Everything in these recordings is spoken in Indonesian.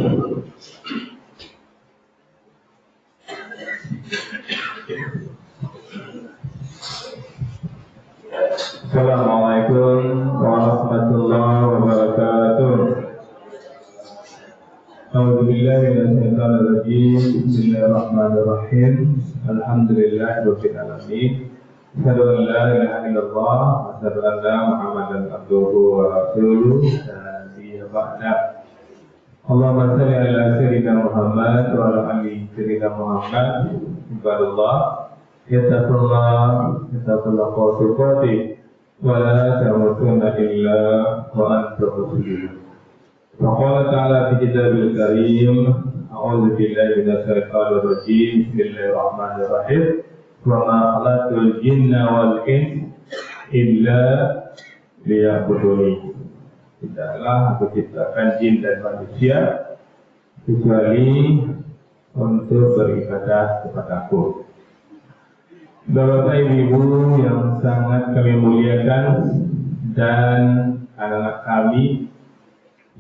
Assalamualaikum warahmatullahi wabarakatuh. A'udzubillahi minasyaitonirrajim. Bismillahirrahmanirrahim. Alhamdulillahirabbil alamin. Asyhadu an la ilaha illallah wa asyhadu anna Muhammadan abduhu wa rasuluh. Allahumma shalli ala sayyidina Muhammad wa ala ali sayyidina Muhammad. Ibadallah, yattaqullah qawtuqati wa la tamutunna illa wa antum muslimun. Wa qala ta'ala fi kitabil karim, a'udzu billahi minasy syaithanir rajim. Bismillahirrahmanirrahim. Wa ma khalaqtul jinna wal insa illa liya'budun. Tidaklah aku ciptakan jin dan manusia kecuali untuk beribadah kepadaku. Bapak Ibu yang sangat kami muliakan dan anak-anak kami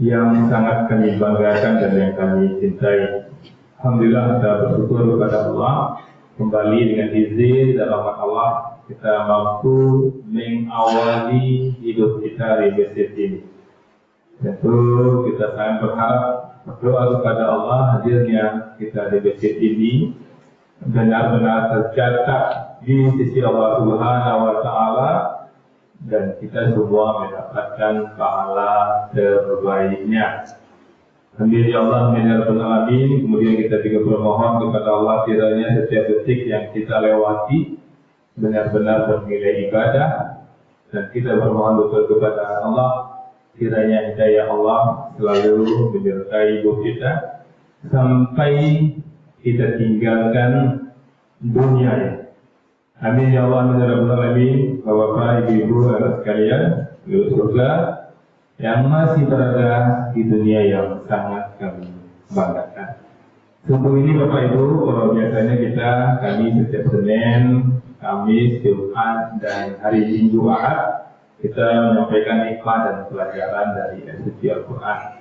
yang sangat kami banggakan dan yang kami cintai, alhamdulillah kita bersyukur kepada Allah. Kembali dengan izin dan rahmat Allah kita mampu mengawali hidup kita di masjid ini. Tentu kita sangat berharap, berdoa kepada Allah hadirnya kita di masjid ini benar-benar tercatat di sisi Allah Subhanahu wa Ta'ala, dan kita semua mendapatkan pahala terbaiknya. Amin ya Allah, amin ya rabbal alamin. Kemudian kita juga bermohon kepada Allah kiranya setiap detik yang kita lewati benar-benar bernilai ibadah, dan kita bermohon betul kepada Allah kiranya hidayah Allah selalu menyertai hidup kita sampai kita tinggalkan dunia ini. Amin ya Allah, amin ya rabbal alamin. Bapak Ibu anak sekalian, penduduk surga yang masih berada di dunia yang sangat kami banggakan. Subuh ini Bapak Ibu, kalau biasanya kami setiap Senin, Kamis, Jumat, dan hari Minggu Ahad kita menyampaikan hikmah dan pelajaran dari suci Al-Quran.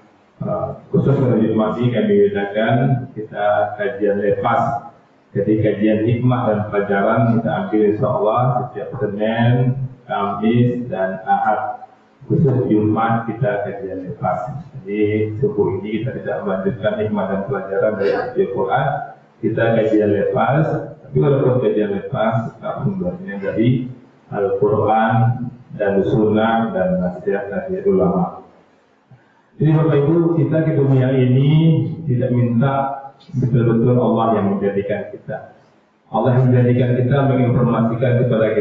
Khusus pada Jumat ini kami bedakan kita kajian lepas. Jadi kajian hikmah dan pelajaran kita ambil insya Allah setiap Senin, Kamis, dan Ahad. Khusus Jumat kita kajian lepas. Jadi subuh ini kita tidak melanjutkan hikmah dan pelajaran dari suci Al-Quran, kita kajian lepas. Tapi walaupun kajian lepas, kita sumbernya dari Al-Quran dan Sunnah dan nasihat-nasihat ulama. Jadi Bapak Ibu, kita ke dunia ini tidak minta betul-betul Allah yang menjadikan kita. Allah yang menjadikan kita, menginformasikan kepada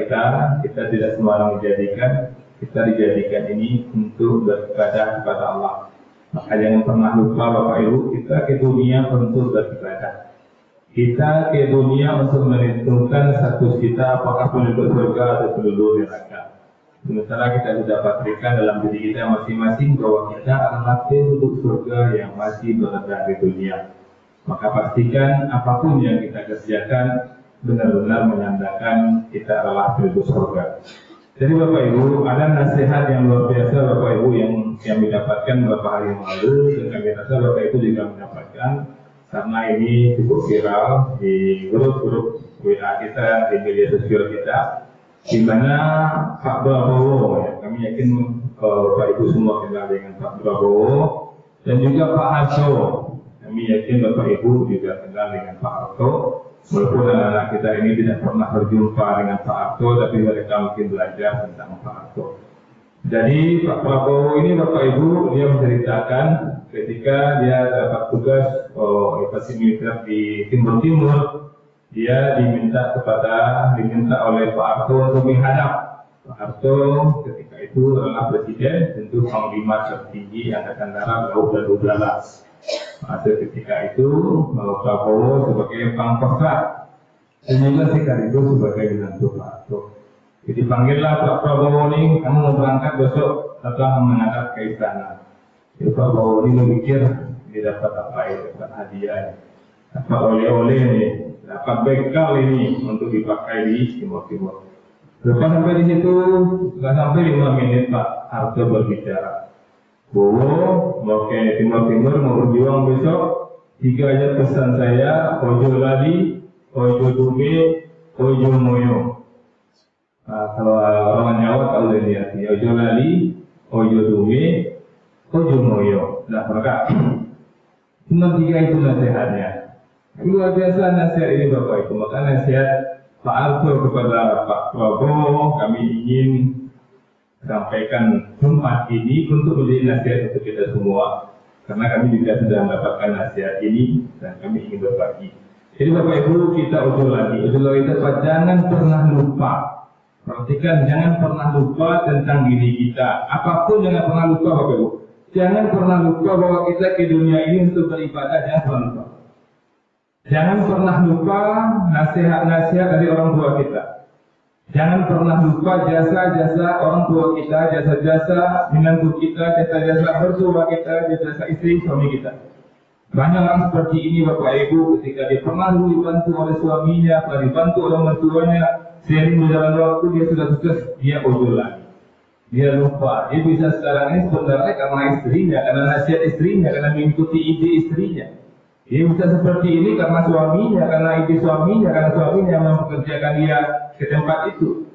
kita tidak sembarang menjadikan. Kita dijadikan ini untuk beribadah kepada Allah. Maka jangan pernah lupa Bapak Ibu, kita ke dunia untuk beribadah. Kita ke dunia untuk menentukan status kita apakah penduduk surga atau penduduk neraka. Sementara kita sudah pastikan dalam diri kita masing-masing bahwa kita adalah penduduk surga yang masih berada di dunia. Maka pastikan apapun yang kita kerjakan benar-benar menandakan kita adalah penduduk surga. Jadi Bapak Ibu, ada nasihat yang luar biasa Bapak Ibu yang kami dapatkan beberapa hari yang lalu, dan kami rasa Bapak Ibu juga mendapatkan karena ini cukup viral di grup-grup WA kita, di media sosial kita, di mana Pak Prabowo, ya, kami yakin Bapak Ibu semua kenal dengan Pak Prabowo, dan juga Pak Harto. Kami yakin Bapak Ibu juga kenal dengan Pak Harto. Walaupun anak-anak kita ini tidak pernah berjumpa dengan Pak Harto, tapi mereka mungkin belajar tentang Pak Harto. Jadi Pak Prabowo ini Bapak Ibu, dia menceritakan ketika dia dapat tugas operasi militer di Timur, dia diminta oleh Pak Harto untuk menghadap. Pak Harto ketika itu adalah presiden, tentu panglima tertinggi Angkatan Darat, Laut dan Udara. Pada ketika itu Prabowo sebagai pangkostrat dan juga sekaligus sebagai menantu Pak Harto. Jadi panggillah Pak Prabowo ini, kamu mau berangkat besok setelah menghadap ke istana. Jadi Pak Prabowo ini memikir dia dapat apa ya, dapat hadiah, dapat oleh-oleh ini, dapat bekal ini untuk dipakai di Timur. Lepas sampai di situ, nggak sampai 5 menit Pak Harto berbicara. Bowo, mau ke timur-timur mau berjuang besok. 3 aja pesan saya, ojo lali, ojo dume, ojo moyo. Nah, kalau orang Jawa tahu dari arti ojo lali, ojo dume, ojo moyo. Nah, maka cuma 3 itu nasihatnya. Luar biasa nasihat ini Bapak Ibu. Maka nasihat Pak Arthur kepada Pak Prabowo, kami ingin sampaikan Jumat ini untuk menjadi nasihat untuk kita semua. Karena kami juga sudah mendapatkan nasihat ini dan kami ingin berbagi. Jadi Bapak Ibu, kita usul lagi jangan pernah lupa. Perhatikan, jangan pernah lupa tentang diri kita. Apapun jangan pernah lupa Bapak Ibu. Jangan pernah lupa bahwa kita ke dunia ini untuk beribadah, jangan pernah lupa. Jangan pernah lupa nasihat-nasihat dari orang tua kita. Jangan pernah lupa jasa-jasa orang tua kita, jasa-jasa menantu kita, jasa-jasa mertua kita, jasa-jasa istri suami kita. Banyak orang seperti ini Bapak Ibu, ketika dia pernah dulu dibantu oleh suaminya, pernah dibantu oleh mertuanya, seiring berjalan waktu dia sudah sukses, dia ujul lagi. Dia lupa, dia bisa sekarang ini sebenarnya karena istrinya, karena nasihat istrinya, karena mengikuti ide istrinya. Dia bisa seperti ini karena suaminya, karena ide suaminya, karena suaminya yang mempekerjakan dia ke tempat itu.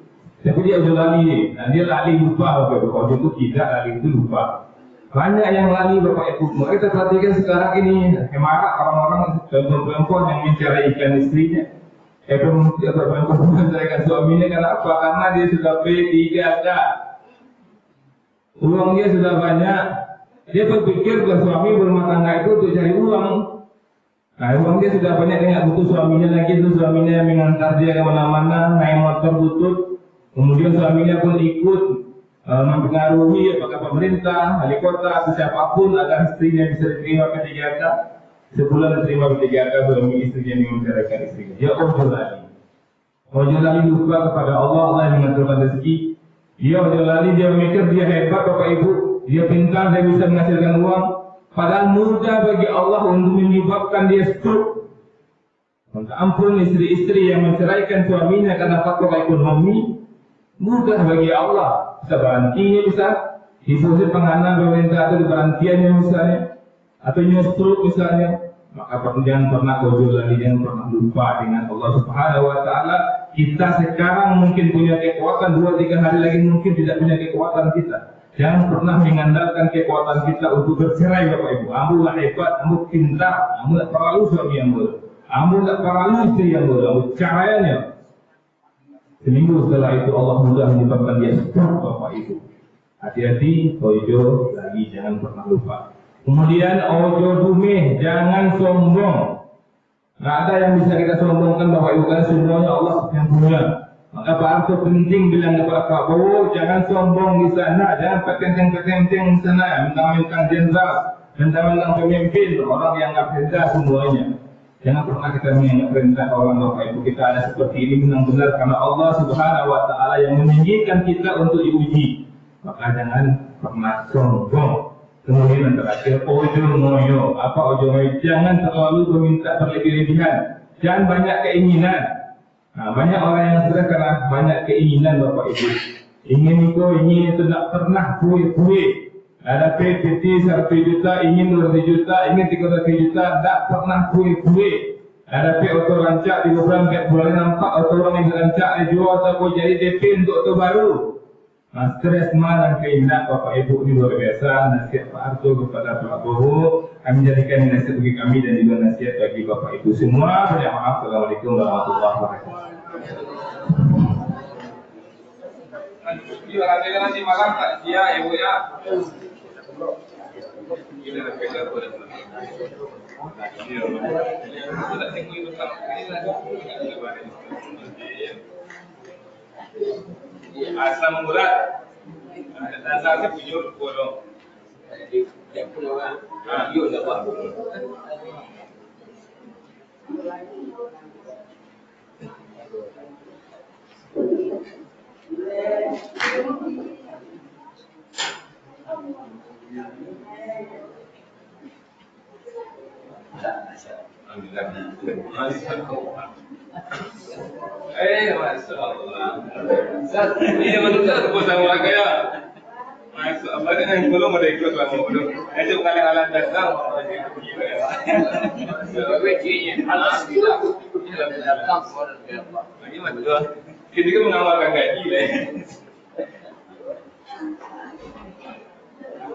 Tapi dia udah lali, nah dia lali lupa Bapak Ibu. Kalau itu tidak, lali itu lupa. Banyak yang lali Bapak Ibu. Maka kita perhatikan sekarang ini, marak orang-orang perempuan yang menceraikan istrinya. Perempuan menceraikan suaminya karena apa? Karena dia sudah P3K. Uang dia sudah banyak. Dia berpikir bahwa suami berumah tangga itu untuk cari uang. Nah, uang dia sudah banyak, dia nggak butuh suaminya lagi, itu suaminya yang mengantar dia kemana-mana, naik motor butut, kemudian suaminya pun ikut mempengaruhi apakah pemerintah, wali kota, atau siapapun agar istrinya bisa diterima P3K. Sebulan diterima P3K, suami istrinya menceraikan istrinya. Dia ojo lali lupa kepada Allah, Allah yang mengaturkan rezeki. Dia ojo lali, dia mikir dia hebat Bapak Ibu, dia pintar, dia bisa menghasilkan uang. Padahal mudah bagi Allah untuk menyebabkan dia stroke. Minta ampun istri-istri yang menceraikan suaminya karena faktor ekonomi, mudah bagi Allah. Bisa berhentinya, bisa diposisi penganan pemerintah atau berhentiannya misalnya, atau stroke misalnya. Maka jangan pernah ujul lagi, jangan pernah lupa dengan Allah Subhanahu Wa Taala. Kita sekarang mungkin punya kekuatan, 2-3 hari lagi mungkin tidak punya kekuatan kita. Jangan pernah mengandalkan kekuatan kita untuk bercerai Bapak Ibu. Ambo lah hebat, ambo pintar, ambo tak perlu suami ambo, ambo tak perlu istri ambo, ambo caranya. Seminggu setelah itu Allah mudah menyebabkan dia stroke Bapak Ibu. Hati-hati, ojo lagi jangan pernah lupa. Kemudian ojo dume, jangan sombong. Nggak ada yang bisa kita sombongkan Bapak Ibu, karena semuanya Allah yang punya. Maka Pak Arthur penting bilang kepada Pak Prabowo, jangan sombong di sana, jangan petenteng-petenteng di sana, mentang-mentang jenderal, mentang-mentang pemimpin, orang yang nggak perintah semuanya. Jangan pernah kita mengingat perintah orang Bapak Ibu. Kita ada seperti ini benar-benar karena Allah Subhanahu Wa Taala yang meninggikan kita untuk diuji. Maka jangan pernah sombong. Kemudian yang terakhir, ojo moyo. Apa ojo moyo? Jangan terlalu meminta berlebih-lebihan. Jangan banyak keinginan. Nah, banyak orang yang sudah karena banyak keinginan Bapak Ibu. Ingin itu tidak pernah kue-kue. Ada PT 1 juta, ingin 200 juta, ingin 300 juta, tidak pernah kue-kue. Ada auto rancak di bulan nampak auto orang yang rancak dijual atau jadi DP untuk auto baru. Nah, stres mana keinginan Bapak Ibu ini luar biasa. Nasihat Pak Arthur kepada Pak Prabowo, kami jadikan nasihat bagi kami dan juga nasihat bagi Bapak Ibu semua. Banyak maaf. Assalamualaikum warahmatullahi wabarakatuh. Nanti malam tak dia ibu ya. Asam urat. Dan saya punya kodok. Dia punya. Yuk dapat. Masya Allah. Ini menurut aku sama kaya. apa kan yang belum ada ikut lah mau belum. Itu kalian alat dagang mau ada ikut juga ya. Ini mah juga. Kita kan mengamalkan gaji lah.